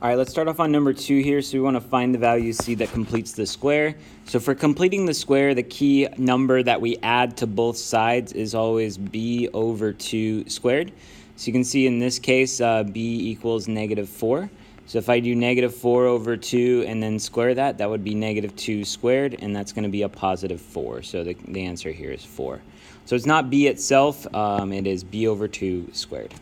All right, let's start off on number 2 here. So we want to find the value c that completes the square. So for completing the square, the key number that we add to both sides is always b over 2 squared. So you can see in this case, b equals -4. So if I do -4 over 2 and then square that, that would be -2 squared, and that's going to be a +4. So the answer here is 4. So it's not b itself, it is b over 2 squared.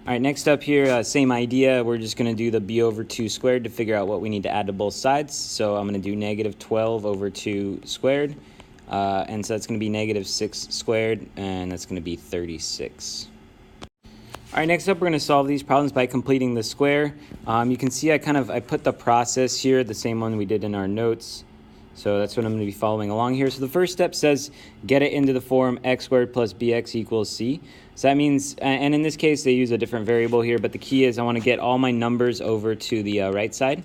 All right, next up here, same idea. We're just going to do the b over 2 squared to figure out what we need to add to both sides. So I'm going to do -12 over 2 squared. And so that's going to be -6 squared, and that's going to be 36. All right, next up, we're going to solve these problems by completing the square. You can see I put the process here, the same one we did in our notes. So that's what I'm going to be following along here. So the first step says get it into the form x squared plus bx equals c. So that means, and in this case, they use a different variable here, but the key is I want to get all my numbers over to the right side.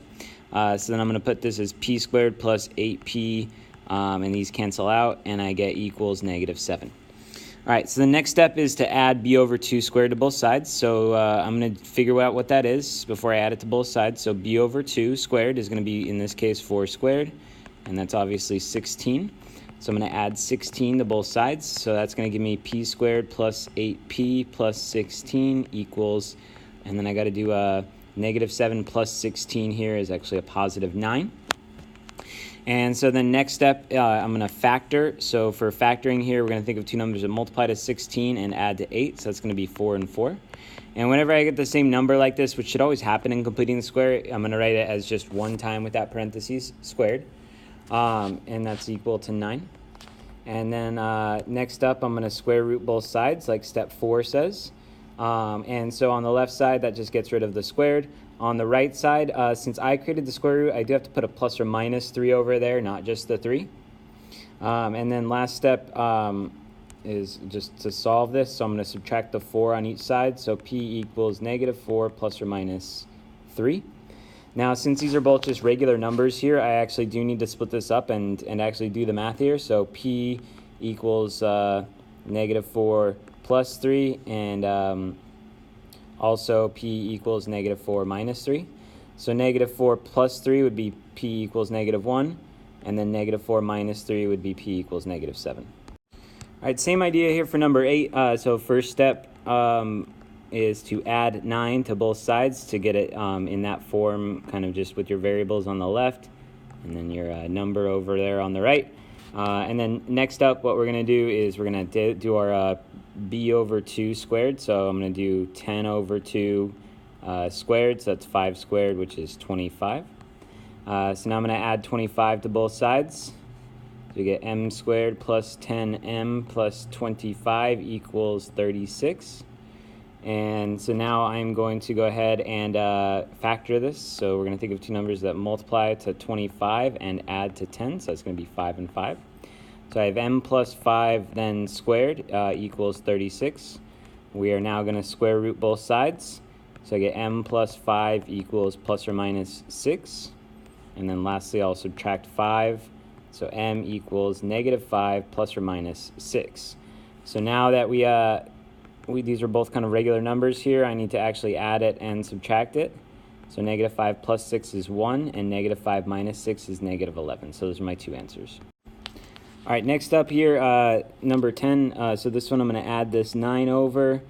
So then I'm going to put this as p squared plus 8p, and these cancel out, and I get equals -7. All right, so the next step is to add b over 2 squared to both sides. So I'm going to figure out what that is before I add it to both sides. So b over 2 squared is going to be, in this case, 4 squared, and that's obviously 16. So I'm going to add 16 to both sides. So that's going to give me p squared plus 8p plus 16 equals, and then I got to do -7 plus 16 here is actually a +9. And so then next step, I'm going to factor. So for factoring here, we're going to think of two numbers that multiply to 16 and add to 8. So that's going to be 4 and 4. And whenever I get the same number like this, which should always happen in completing the square, I'm going to write it as just one time with that parentheses squared. And that's equal to 9. And then next up, I'm going to square root both sides like step 4 says. And so on the left side, that just gets rid of the squared. On the right side, since I created the square root, I do have to put a plus or minus 3 over there, not just the 3. And then last step is just to solve this. So I'm going to subtract the 4 on each side. So p equals -4 plus or minus 3. Now, since these are both just regular numbers here, I actually do need to split this up and actually do the math here. So p equals -4 plus 3, and also p equals -4 minus 3. So -4 plus 3 would be p equals -1, and then -4 minus 3 would be p equals -7. All right, same idea here for number 8. So first step is to add 9 to both sides to get it in that form, kind of just with your variables on the left, and then your number over there on the right. And then next up, what we're going to do is we're going to do our b over 2 squared. So I'm going to do 10 over 2 squared, so that's 5 squared, which is 25. So now I'm going to add 25 to both sides. So we get m squared plus 10m plus 25 equals 36. And so now I'm going to go ahead and factor this. So we're going to think of two numbers that multiply to 25 and add to 10. So that's going to be 5 and 5. So I have m plus 5 then squared equals 36. We are now going to square root both sides. So I get m plus 5 equals plus or minus 6. And then lastly, I'll subtract 5. So m equals -5 plus or minus 6. So now that these are both kind of regular numbers here, I need to actually add it and subtract it. So -5 plus 6 is 1, and -5 minus 6 is -11. So those are my two answers. All right, next up here, number 10. So this one I'm going to add this 9 over,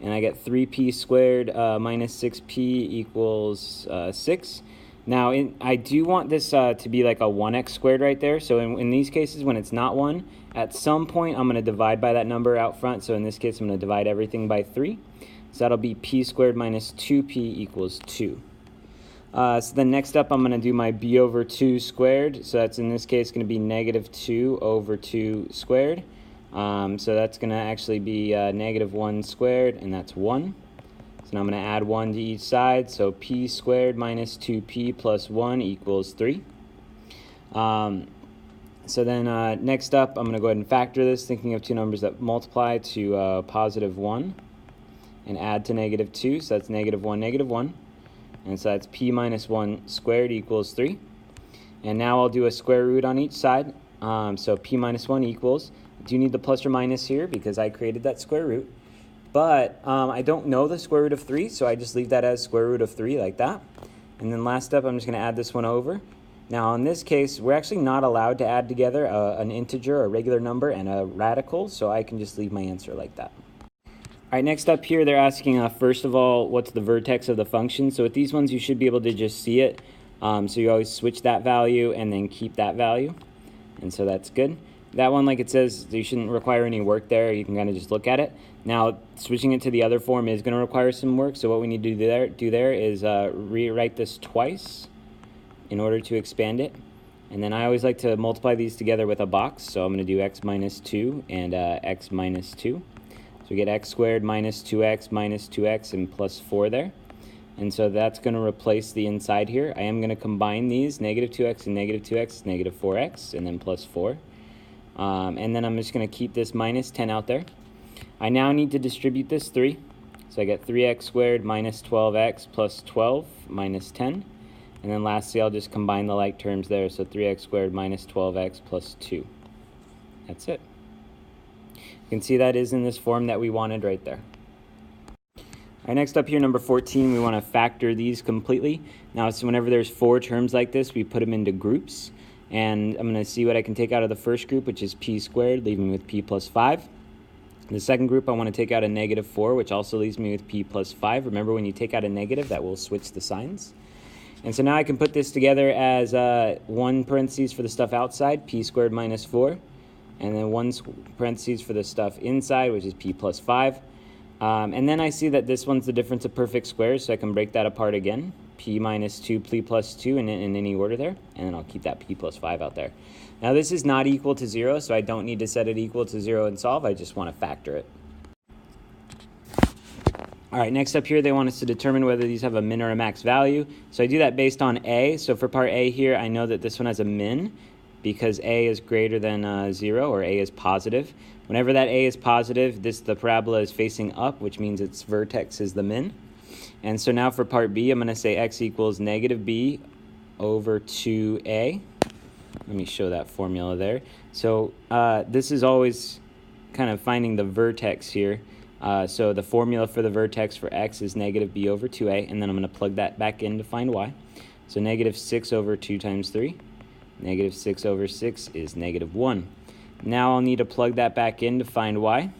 and I get 3p squared minus 6p equals 6. Now, I do want this to be like a 1x squared right there. So in these cases, when it's not 1, at some point I'm going to divide by that number out front. So in this case, I'm going to divide everything by 3. So that'll be p squared minus 2p equals 2. So then next up, I'm going to do my b over 2 squared. So that's in this case going to be -2 over 2 squared. So that's going to actually be -1 squared, and that's 1. So now I'm going to add 1 to each side. So p squared minus 2p plus 1 equals 3. So then next up, I'm going to go ahead and factor this, thinking of two numbers that multiply to +1 and add to -2. So that's -1, -1. And so that's p minus 1 squared equals 3. And now I'll do a square root on each side. So p minus 1 equals, I do need the plus or minus here because I created that square root. But I don't know the square root of 3, so I just leave that as square root of 3 like that. And then last step, I'm just going to add this one over. Now in this case, we're actually not allowed to add together an integer, a regular number, and a radical, so I can just leave my answer like that. All right, next up here, they're asking, first of all, what's the vertex of the function? So with these ones, you should be able to just see it. So you always switch that value and then keep that value. And so that's good. That one, like it says, you shouldn't require any work there. You can kind of just look at it. Now, switching it to the other form is going to require some work. So what we need to do there is rewrite this twice in order to expand it. And then I always like to multiply these together with a box. So I'm going to do x minus 2 and x minus 2. So we get x squared minus 2x and plus 4 there. And so that's going to replace the inside here. I am going to combine these, negative 2x and negative 2x is negative 4x, and then plus 4. And then I'm just going to keep this minus 10 out there. I now need to distribute this 3. So I get 3x squared minus 12x plus 12 minus 10. And then lastly, I'll just combine the like terms there. So 3x squared minus 12x plus 2. That's it. You can see that is in this form that we wanted right there. All right, next up here, number 14, we want to factor these completely. Now, so whenever there's 4 terms like this, we put them into groups. And I'm going to see what I can take out of the first group, which is p squared, leaving me with p plus 5. The second group, I want to take out a negative 4, which also leaves me with p plus 5. Remember, when you take out a negative, that will switch the signs. And so now I can put this together as 1 parentheses for the stuff outside, p squared minus 4. And then 1 parentheses for the stuff inside, which is p plus 5. And then I see that this one's the difference of perfect squares, so I can break that apart again. P minus 2, p plus 2 in any order there. And then I'll keep that p plus 5 out there. Now this is not equal to 0, so I don't need to set it equal to 0 and solve. I just want to factor it. All right, next up here, they want us to determine whether these have a min or a max value. So I do that based on A. So for part A here, I know that this one has a min because A is greater than 0, or A is positive. Whenever that A is positive, the parabola is facing up, which means its vertex is the min. And so now for part B, I'm going to say x equals negative b over 2a. Let me show that formula there. So this is always kind of finding the vertex here. So the formula for the vertex for x is negative b over 2a, and then I'm going to plug that back in to find y. So negative 6 over 2 times 3. Negative 6 over 6 is negative 1. Now I'll need to plug that back in to find y.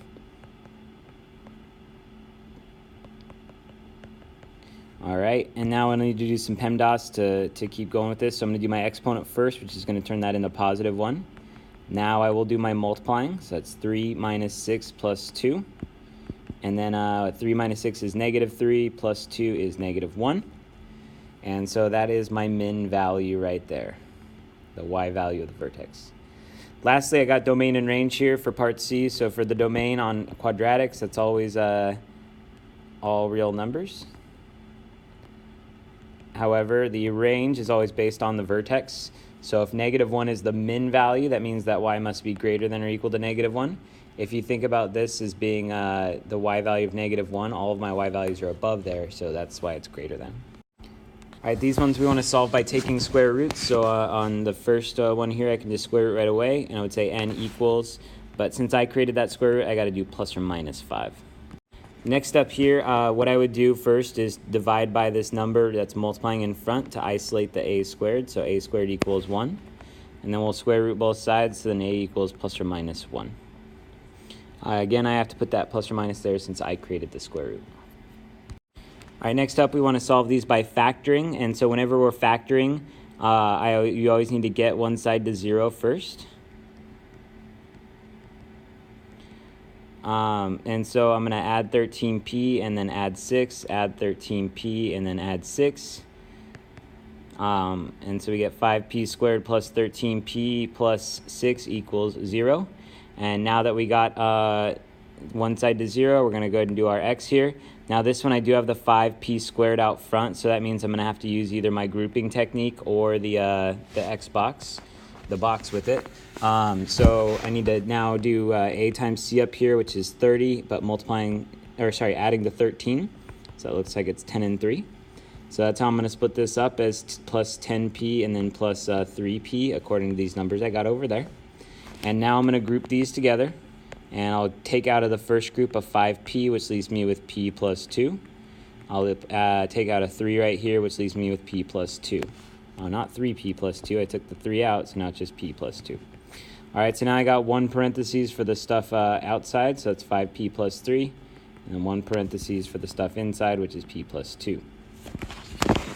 All right, and now I need to do some PEMDAS to keep going with this. So I'm going to do my exponent first, which is going to turn that into positive 1. Now I will do my multiplying. So that's 3 minus 6 plus 2. And then 3 minus 6 is negative 3 plus 2 is negative 1. And so that is my min value right there, the y value of the vertex. Lastly, I got domain and range here for part C. So for the domain on quadratics, that's always all real numbers. However, the range is always based on the vertex. So if negative 1 is the min value, that means that y must be greater than or equal to negative 1. If you think about this as being the y value of negative 1, all of my y values are above there, so that's why it's greater than. All right, these ones we want to solve by taking square roots. So on the first one here, I can just square root right away, and I would say n equals. But since I created that square root, I got to do plus or minus 5. Next up here, what I would do first is divide by this number that's multiplying in front to isolate the a squared. So a squared equals 1. And then we'll square root both sides, so then a equals plus or minus 1. Again, I have to put that plus or minus there since I created the square root. All right, next up, we want to solve these by factoring. And so whenever we're factoring, you always need to get one side to 0 first. And so I'm going to add 13p and then add 6, add 13p and then add 6. And so we get 5p squared plus 13p plus 6 equals 0. And now that we got one side to 0, we're going to go ahead and do our x here. Now this one I do have the 5p squared out front, so that means I'm going to have to use either my grouping technique or the x box, the box with it. So I need to now do a times c up here, which is 30, but adding the 13. So it looks like it's 10 and 3. So that's how I'm going to split this up as plus 10p and then plus 3p according to these numbers I got over there. And now I'm going to group these together. And I'll take out of the first group a 5p, which leaves me with p plus 2. I'll take out a 3 right here, which leaves me with p plus 2. Oh, not 3p plus 2. I took the 3 out, so now it's just p plus 2. All right, so now I got one parentheses for the stuff outside, so it's 5p plus 3. And then one parentheses for the stuff inside, which is p plus 2.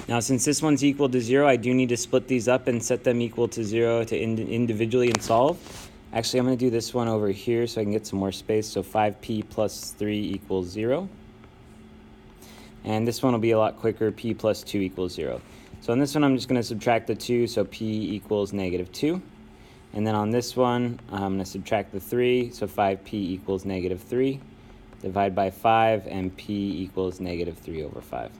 Now, since this one's equal to 0, I do need to split these up and set them equal to 0 to individually and solve. Actually, I'm going to do this one over here so I can get some more space. So 5p plus 3 equals 0. And this one will be a lot quicker. P plus 2 equals 0. So on this one, I'm just going to subtract the 2, so p equals negative 2. And then on this one, I'm going to subtract the 3, so 5p equals negative 3. Divide by 5, and p equals negative 3 over 5.